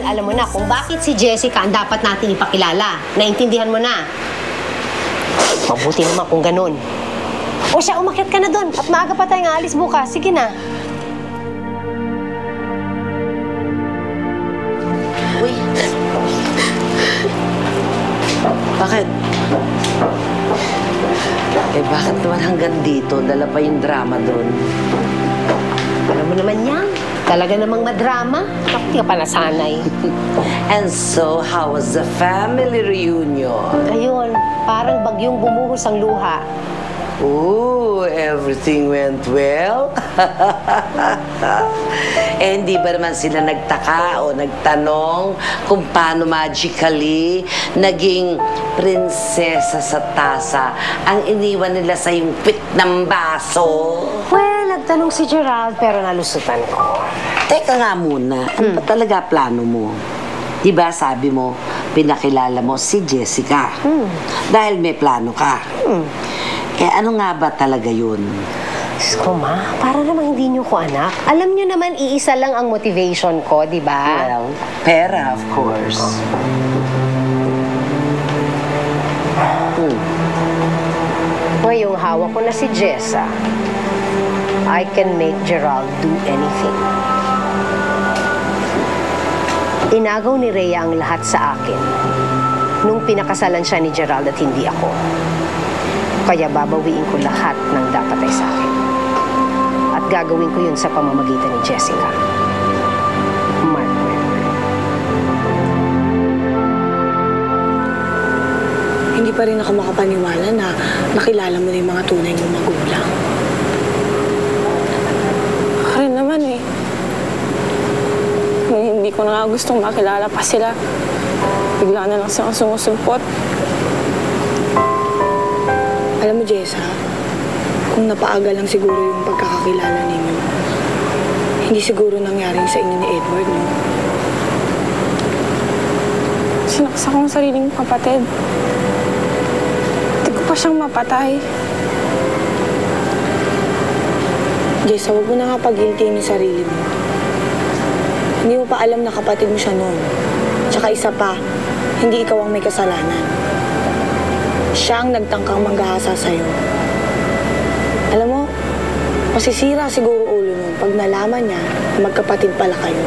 Alam mo na kung bakit si Jessica ang dapat natin ipakilala. Naintindihan mo na. Mabuti naman kung ganun. O siya, umakyat ka na doon. At maaga pa tayong aalis bukas. Sige na. Uy. Bakit? Bakit naman hanggang dito? Dala pa yung drama doon. Alam mo naman yan. Talaga namang madrama. Hindi ka pa nasanay. And so, how was the family reunion? Ayun, parang bagyong bumuhos ang luha. Ooh, everything went well? Hindi ba naman sila nagtaka o nagtanong kung paano magically naging prinsesa sa tasa ang iniwan nila sa yung pit ng baso? Well, nagtanong si Gerald pero nalusutan ko. Teka nga muna, ano ba talaga plano mo? Diba sabi mo, pinakilala mo si Jessica? Dahil may plano ka. Ano nga ba talaga yun? Diyos ko, Ma, para namang hindi niyo ko anak. Alam niyo naman, iisa lang ang motivation ko, di ba? Well, pera, of course. Ngayong hawak ko na si Jessa, I can make Gerald do anything. Inagaw ni Rhea ang lahat sa akin nung pinakasalan siya ni Gerald at hindi ako. Kaya babawiin ko lahat ng dapat ay sa akin. At gagawin ko yun sa pamamagitan ni Jessica. Mark my word. Hindi pa rin ako makapaniwala na nakilala mo na yung mga tunay mong magulang. Ako rin naman eh. Hindi ko na nga gustong makilala pa sila. Bigla na lang silang sumusulpot. Alam mo, Jessa, kung napaaga lang siguro yung pagkakakilala ninyo, hindi siguro nangyaring sa inyo ni Edward, no? Sinaksak ko ang sariling kapatid. Hindi ko pa siyang mapatay. Jessa, huwag mo na nga pag-guilty yung sarili mo. Hindi mo pa alam na kapatid mo siya noon. Tsaka isa pa, hindi ikaw ang may kasalanan. Siya ang nagtangkang manggahasa sa'yo. Alam mo, masisira siguro ulo nun pag nalaman niya na magkapatid pala kayo.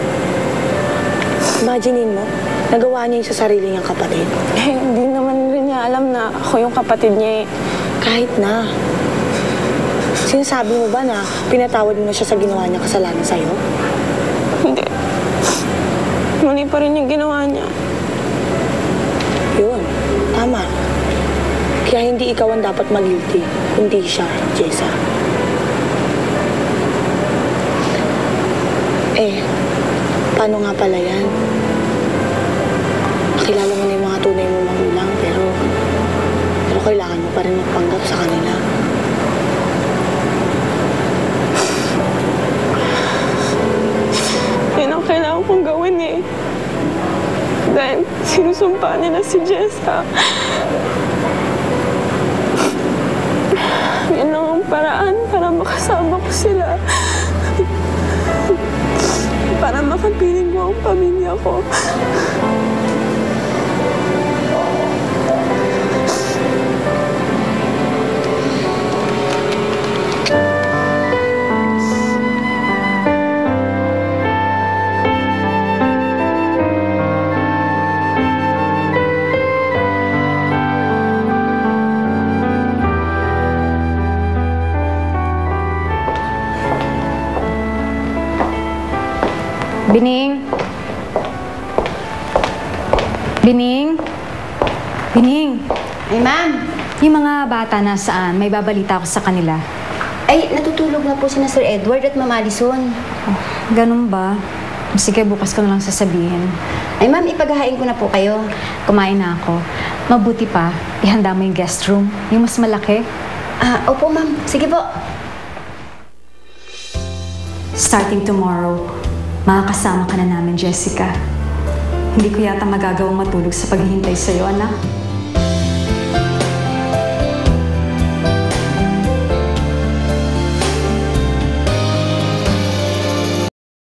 Imaginein mo, nagawa niya yung sa sarili niyang kapatid. Hindi naman rin niya alam na ako yung kapatid niya eh. Kahit na. Sinasabi mo ba na pinatawad mo na siya sa ginawa niya kasalanan sa'yo? Hindi. Mali pa rin yung ginawa niya. Yun, tama. Kaya hindi ikaw ang dapat mag-guilty, hindi siya, Jessa. Paano nga pala yan? Nakilala mo na yung mga tunay mong magulang, pero kailangan mo pa rin magpanggap sa kanila. Yan ang kailangan kong gawin eh. Dahil sinusumpa nila si Jessica. Yan lang ang paraan para makasama ko sila. Para makapiling ko ang pamilya ko. Bining? Bining? Bining? Ay, ma'am. Yung mga bata nasaan? May babalita ako sa kanila. Ay, natutulog na po si na Sir Edward at Ma'am Allison. Oh, ganun ba? Sige, bukas ko na lang sasabihin. Ay, ma'am, ipaghahain ko na po kayo. Kumain na ako. Mabuti pa, ihanda mo yung guest room. Yung mas malaki. Opo, ma'am. Sige po. Starting tomorrow, makakasama ka na namin, Jessica. Hindi ko yata magagawang matulog sa paghihintay sa'yo, anak.